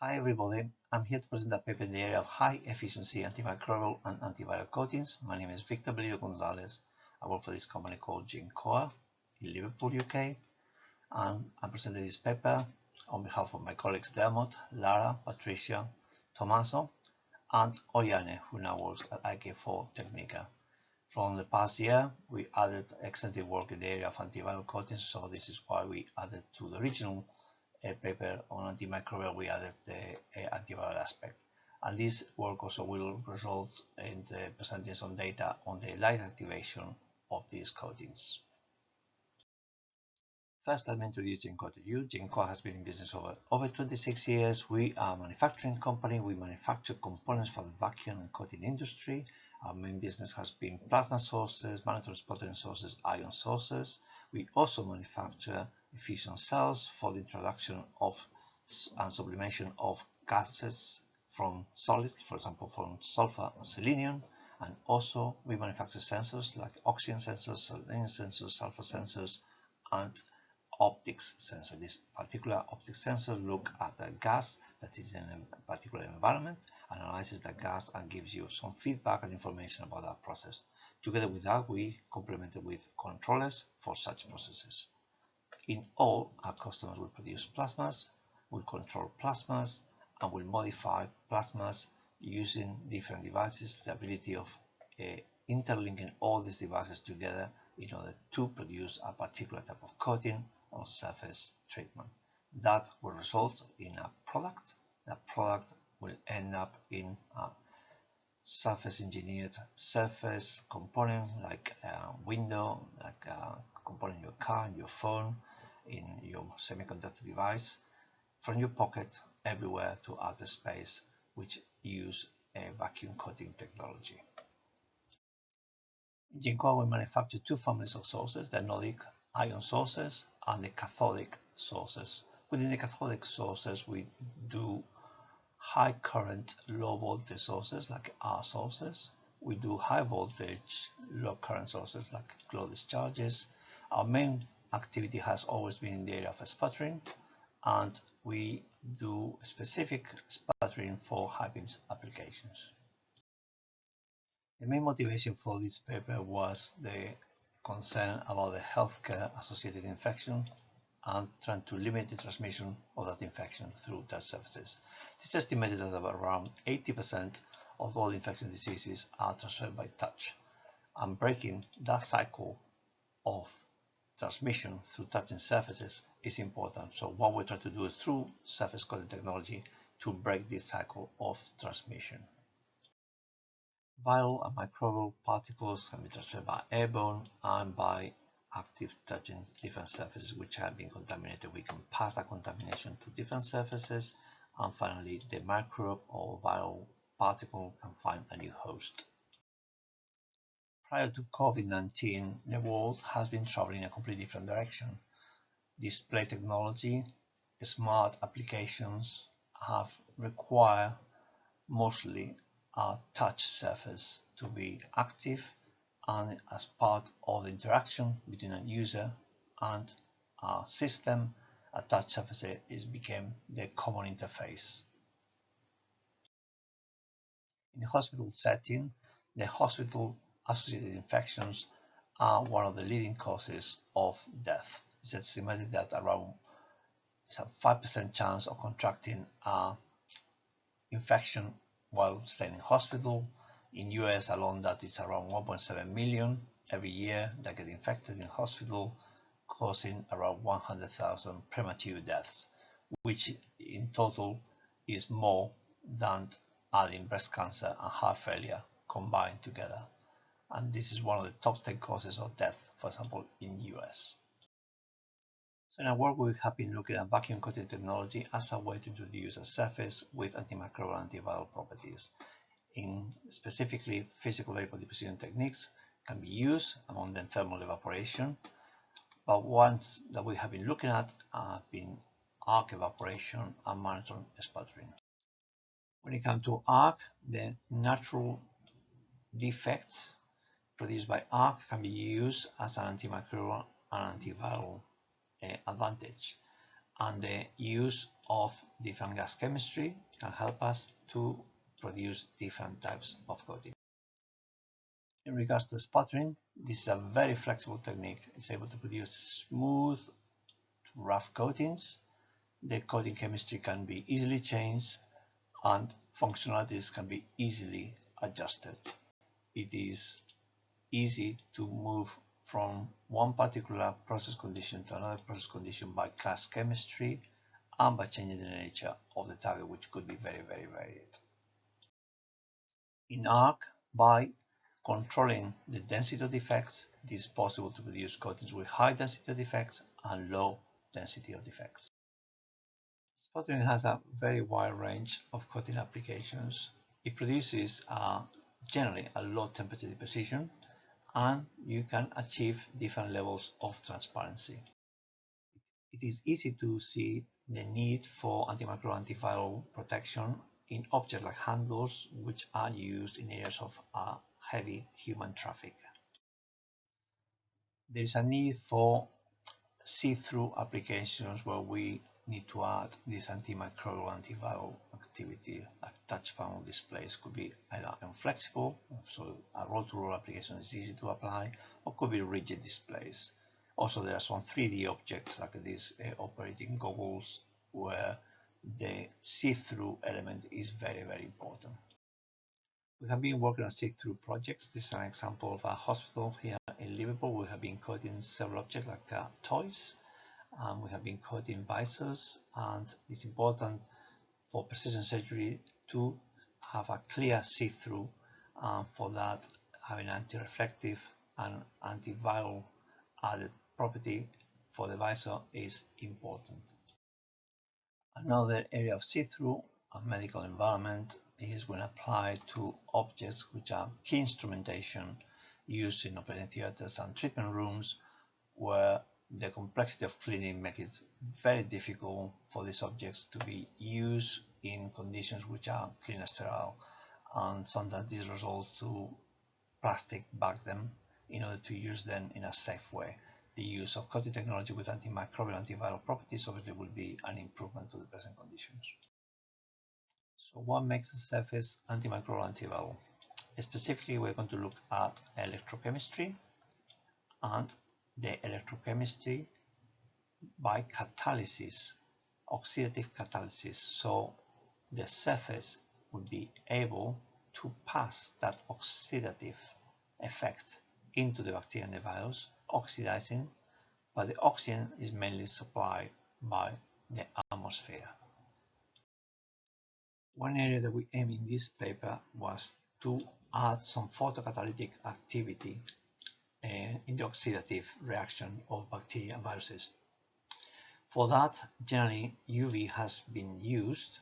Hi everybody, I'm here to present a paper in the area of high efficiency antimicrobial and antiviral coatings. My name is Victor Bellido Gonzalez. I work for this company called Gencoa in Liverpool, UK, and I'm presenting this paper on behalf of my colleagues Dermot, Lara, Patricia, Tommaso, and Oihane, who now works at IK4 Technica. From the past year, we added extensive work in the area of antiviral coatings, so this is why we added to the original paper on antimicrobial, we added the antiviral aspect. And this work also will result in presenting some data on the light activation of these coatings. First, let me introduce Gencoa to you. Gencoa has been in business over 26 years. We are a manufacturing company. We manufacture components for the vacuum and coating industry. Our main business has been plasma sources, mandatory sputtering sources, ion sources. We also manufacture efficient cells for the introduction of and sublimation of gases from solids, for example, from sulfur and selenium. And also we manufacture sensors like oxygen sensors, selenium sensors, sulfur sensors, and optics sensor. This particular optics sensor looks at the gas that is in a particular environment, analyzes the gas, and gives you some feedback and information about that process. Together with that, we complement it with controllers for such processes. In all, our customers will produce plasmas, will control plasmas, and will modify plasmas using different devices, the ability of interlinking all these devices together in order to produce a particular type of coating or surface treatment. That will result in a product. That product will end up in a surface engineered surface component like a window, like a component in your car, in your phone, in your semiconductor device, from your pocket everywhere to outer space, which use a vacuum coating technology. In Gencoa, we manufacture two families of sources, the anodic ion sources and the cathodic sources. Within the cathodic sources, we do high current, low voltage sources like R sources. We do high voltage, low current sources like glow discharges. Our main activity has always been in the area of sputtering, and we do specific sputtering for high beams applications. The main motivation for this paper was the concern about the healthcare associated infection and trying to limit the transmission of that infection through touch surfaces. It is estimated that around 80% of all infectious diseases are transferred by touch, and breaking that cycle of transmission through touching surfaces is important. So what we try to do is through surface coating technology to break this cycle of transmission. Viral and microbial particles can be transferred by airborne and by active touching different surfaces which have been contaminated. We can pass that contamination to different surfaces, and finally the microbe or viral particle can find a new host. Prior to COVID-19, the world has been traveling in a completely different direction. Display technology, smart applications have required mostly a touch surface to be active, and as part of the interaction between a user and a system, a touch surface became the common interface. In the hospital setting, the hospital-associated infections are one of the leading causes of death. It's estimated that it's a 5% chance of contracting an infection while staying in hospital. In US alone, that is around 1.7 million every year that get infected in hospital, causing around 100,000 premature deaths, which in total is more than adding breast cancer and heart failure combined together. And this is one of the top 10 causes of death, for example, in US. So in our work, we have been looking at vacuum coating technology as a way to introduce a surface with antimicrobial and antiviral properties. In specifically, physical vapor deposition techniques can be used, among them thermal evaporation, but ones that we have been looking at have been arc evaporation and marathon sputtering. When it comes to arc, the natural defects produced by arc can be used as an antimicrobial and antiviral advantage. and the use of different gas chemistry can help us to produce different types of coating. In regards to sputtering, this is a very flexible technique. It's able to produce smooth, rough coatings. The coating chemistry can be easily changed and functionalities can be easily adjusted. It is easy to move from one particular process condition to another process condition by gas chemistry and by changing the nature of the target, which could be very, very varied. In Arc, by controlling the density of defects, it is possible to produce coatings with high density of defects and low density of defects. Sputtering has a very wide range of coating applications. It produces generally a low temperature deposition, and you can achieve different levels of transparency. It is easy to see the need for antimicrobial antiviral protection in objects like handles, which are used in areas of heavy human traffic. There is a need for see-through applications where we need to add this antimicrobial antiviral activity. Like touch panel displays could be either inflexible, so a roll-to-roll application is easy to apply, or could be rigid displays. Also, there are some 3D objects like these operating goggles where the see-through element is very, very important. We have been working on see-through projects. This is an example of a hospital here in Liverpool. We have been coating several objects like toys. We have been coating visors, and it's important for precision surgery to have a clear see-through. For that, having anti-reflective and antiviral added property for the visor is important. Another area of see-through of medical environment is when applied to objects which are key instrumentation used in operating theaters and treatment rooms, where the complexity of cleaning makes it very difficult for these objects to be used in conditions which are clean and sterile, and sometimes this results to plastic bag them in order to use them in a safe way. The use of coating technology with antimicrobial antiviral properties obviously will be an improvement to the present conditions. So what makes a surface antimicrobial antiviral? Specifically, we're going to look at electrochemistry and the electrochemistry by catalysis, oxidative catalysis. So the surface would be able to pass that oxidative effect into the bacteria and the virus, oxidizing, but the oxygen is mainly supplied by the atmosphere. One area that we aimed in this paper was to add some photocatalytic activity in the oxidative reaction of bacteria and viruses. For that, generally UV has been used,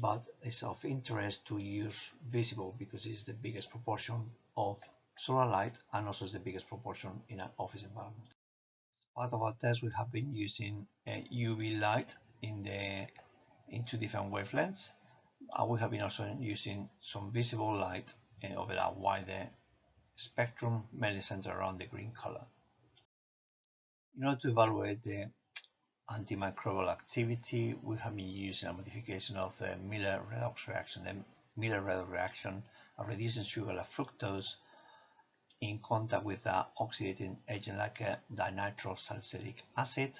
but it's of interest to use visible because it's the biggest proportion of solar light and also is the biggest proportion in an office environment. As part of our test, we have been using UV light in two different wavelengths. We have been also using some visible light over a wider spectrum, mainly centered around the green color. In order to evaluate the antimicrobial activity, we have been using a modification of the Miller redox reaction. The Miller redox reaction of reducing sugar like fructose in contact with an oxidating agent like a dinitro-salicylic acid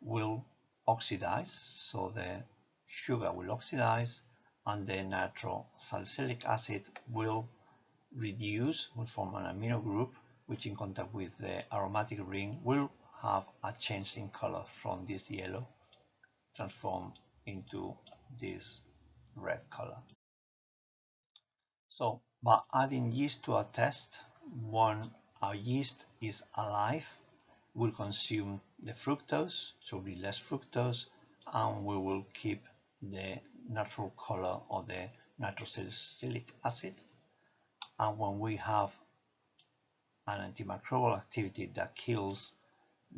will oxidize, so the sugar will oxidize and the nitrosalicylic acid will reduce, will form an amino group, which in contact with the aromatic ring will have a change in color from this yellow transform into this red color. So by adding yeast to our test, when our yeast is alive, we'll consume the fructose, so will be less fructose, and we will keep the natural color of the nitrosalicylic acid. And when we have an antimicrobial activity that kills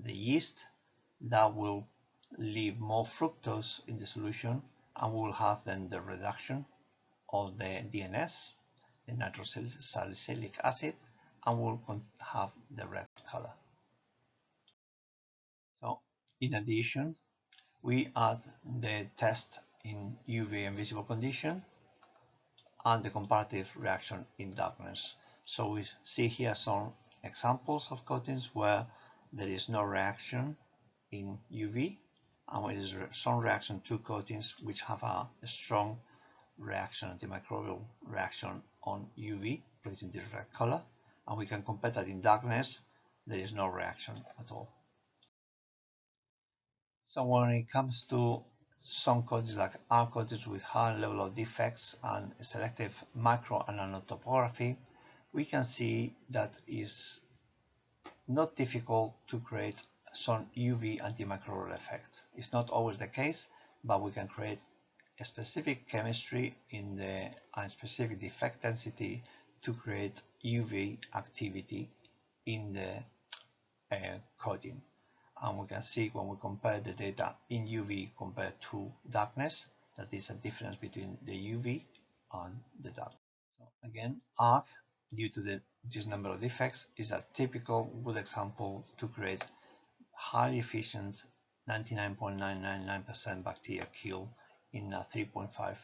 the yeast, that will leave more fructose in the solution, and we will have then the reduction of the DNS, the nitrosalicylic acid, and we'll have the red color. So in addition, We add the test in UV and visible condition and the comparative reaction in darkness. So we see here some examples of coatings where there is no reaction in UV, and there is some reaction to coatings which have a strong reaction, antimicrobial reaction on UV, producing this red color, and we can compare that in darkness, there is no reaction at all. So when it comes to some coatings like Arc coatings with high level of defects and selective micro and nano topography, we can see that it's not difficult to create some UV antimicrobial effect. It's not always the case, but we can create a specific chemistry in the and specific defect density to create UV activity in the coating. And we can see when we compare the data in UV compared to darkness, that is a difference between the UV and the dark. So again, Arc, due to this number of defects, is a typical good example to create highly efficient 99.999% bacteria kill in a 3.5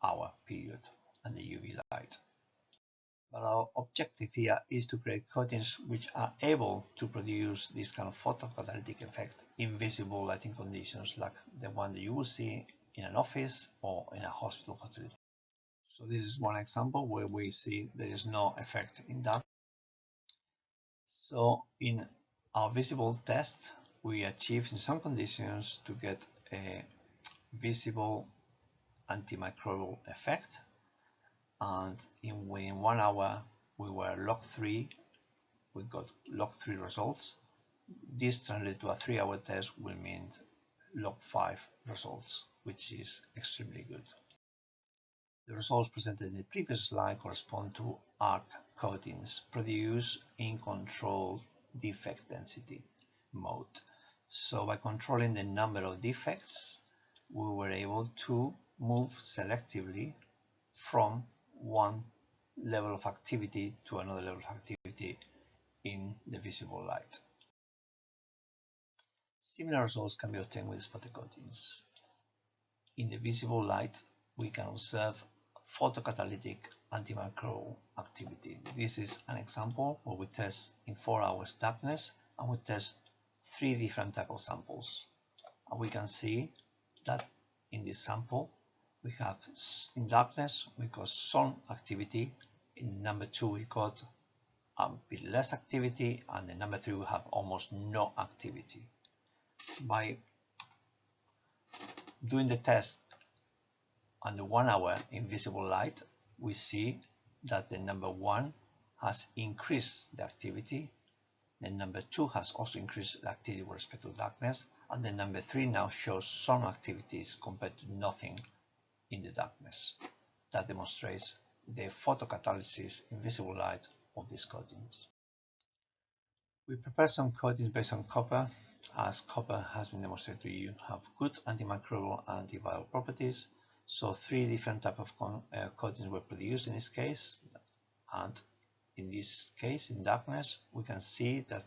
hour period under UV light. But our objective here is to create coatings which are able to produce this kind of photocatalytic effect in visible lighting conditions like the one that you will see in an office or in a hospital facility. So this is one example where we see there is no effect in dark. So in our visible test, we achieved in some conditions to get a visible antimicrobial effect, and within 1 hour we were log 3, we got log 3 results. This translated to a 3-hour test will mean log 5 results, which is extremely good. The results presented in the previous slide correspond to Arc coatings produced in controlled defect density mode. So by controlling the number of defects, we were able to move selectively from one level of activity to another level of activity in the visible light. Similar results can be obtained with spotted coatings. In the visible light, we can observe photocatalytic antimicrobial activity. This is an example where we test in 4 hours darkness and we test 3 different types of samples. And we can see that in this sample we have in darkness we got some activity, in number 2 we got a bit less activity, and in number 3 we have almost no activity. By doing the test under 1 hour in visible light, we see that the number 1 has increased the activity, the number 2 has also increased the activity with respect to darkness, and the number 3 now shows some activities compared to nothing in the darkness. That demonstrates the photocatalysis in visible light of these coatings. We prepare some coatings based on copper, as copper has been demonstrated to have good antimicrobial and antiviral properties. So 3 different types of coatings were produced in this case, and in this case, in darkness, we can see that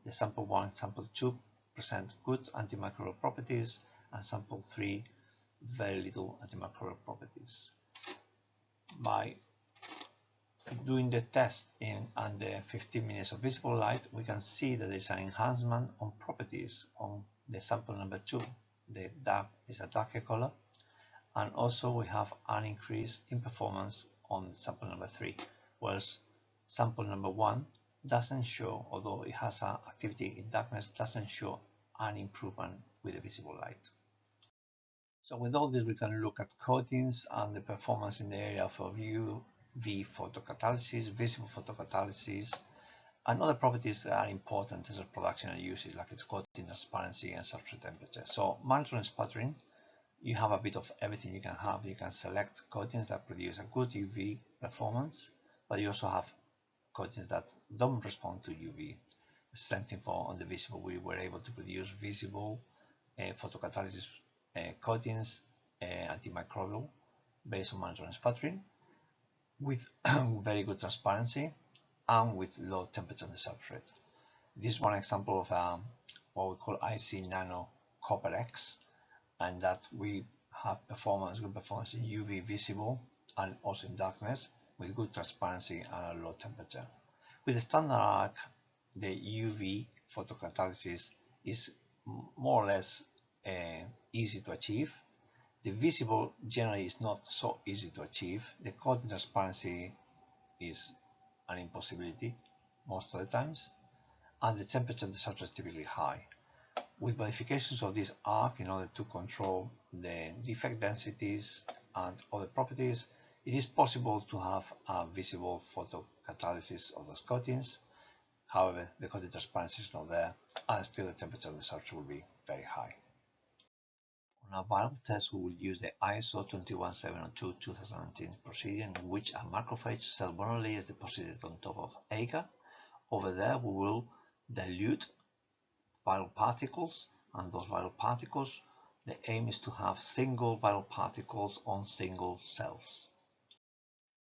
the sample 1 and sample 2 present good antimicrobial properties, and sample 3 very little antimicrobial properties. By doing the test in under 15 minutes of visible light, we can see that there is an enhancement on properties on the sample number 2. The dark is a darker color, and also we have an increase in performance on sample number 3, whereas sample number 1 doesn't show, although it has an activity in darkness, doesn't show an improvement with the visible light. So with all this, we can look at coatings and the performance in the area of UV photocatalysis, visible photocatalysis, and other properties that are important as a production and usage, like its coating transparency and substrate temperature. So monitoring and sputtering, you have a bit of everything you can have. You can select coatings that produce a good UV performance, but you also have coatings that don't respond to UV. Same thing for on the visible. We were able to produce visible photocatalysis coatings, antimicrobial, based on monitoring and sputtering, with very good transparency and with low temperature on the substrate. This is one example of what we call IC nano copper X, and that we have good performance in UV visible and also in darkness with good transparency and a low temperature. With the standard arc, the UV photocatalysis is more or less easy to achieve. The visible generally is not so easy to achieve. The coating transparency is an impossibility most of the times, and the temperature discharge is typically high. With modifications of this arc in order to control the defect densities and other properties, it is possible to have a visible photocatalysis of those coatings. However, the coating transparency is not there, and still the temperature discharge will be very high. On our viral test, we will use the ISO 21702-2019 procedure in which a macrophage cell monolayer is deposited on top of agar. Over there, we will dilute viral particles, and those viral particles, the aim is to have single viral particles on single cells.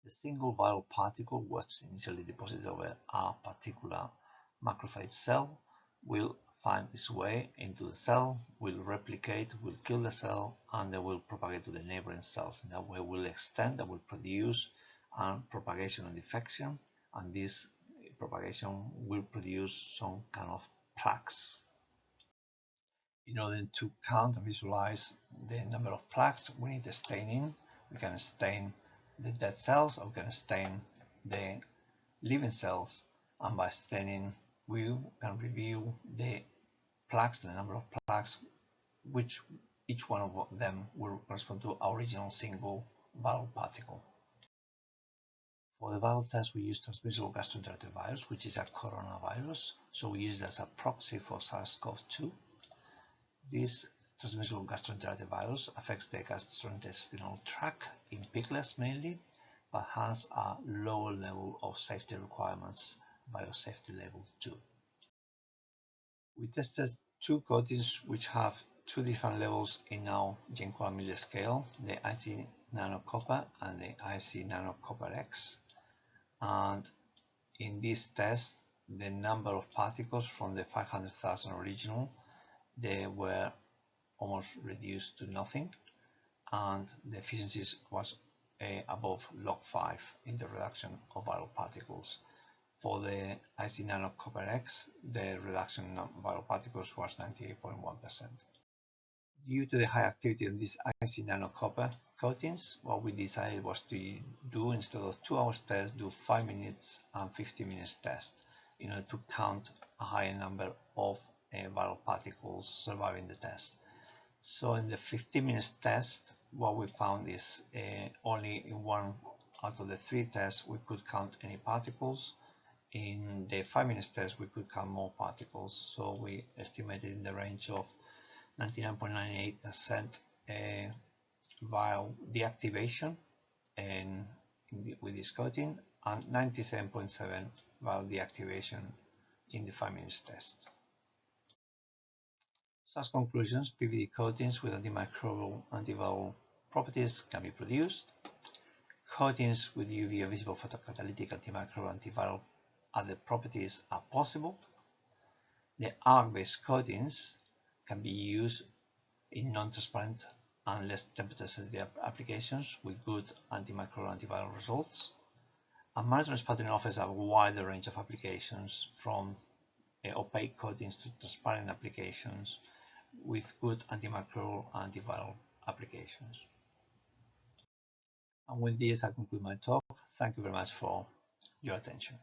The single viral particle, was initially deposited over a particular macrophage cell, will find its way into the cell, will replicate, will kill the cell, and then will propagate to the neighboring cells. In that way, will extend, that will produce propagation and defection, and this propagation will produce some kind of plaques. In order to count and visualize the number of plaques, we need the staining. We can stain the dead cells, or we can stain the living cells, and by staining we can review the plaques, the number of plaques, which each one of them will correspond to our original single viral particle. For the viral test, we use transmissible gastroenteritis virus, which is a coronavirus, so we use it as a proxy for SARS-CoV-2. This transmissible gastroenteritis virus affects the gastrointestinal tract in piglets mainly, but has a lower level of safety requirements, biosafety level 2. We tested two coatings which have two different levels in our Gencoa-Miller scale, the IC Nano Copper and the IC Nano Copper X. And in this test, the number of particles from the 500,000 original, they were almost reduced to nothing, and the efficiency was above log 5 in the reduction of viral particles. For the IC Nano Copper X, the reduction in viral particles was 98.1%. Due to the high activity on these IC Nano Copper coatings, what we decided was to do, instead of 2 hours test, do 5 minutes and 50 minutes test in order to count a higher number of viral particles surviving the test. So in the 15 minutes test, what we found is only in 1 out of the 3 tests we could count any particles. In the 5 minutes test, we could count more particles, so we estimated in the range of 99.98% viral deactivation with this coating, and 97.7% viral deactivation in the 5 minutes test. So as conclusions, PVD coatings with antimicrobial antiviral properties can be produced. Coatings with UV visible photocatalytic antimicrobial antiviral other properties are possible. The arc-based coatings can be used in non-transparent and less temperature-sensitive applications with good antimicrobial antiviral results. And monitoring sputtering offers a wider range of applications, from opaque coatings to transparent applications with good antimicrobial antiviral applications. And with this, I conclude my talk. Thank you very much for your attention.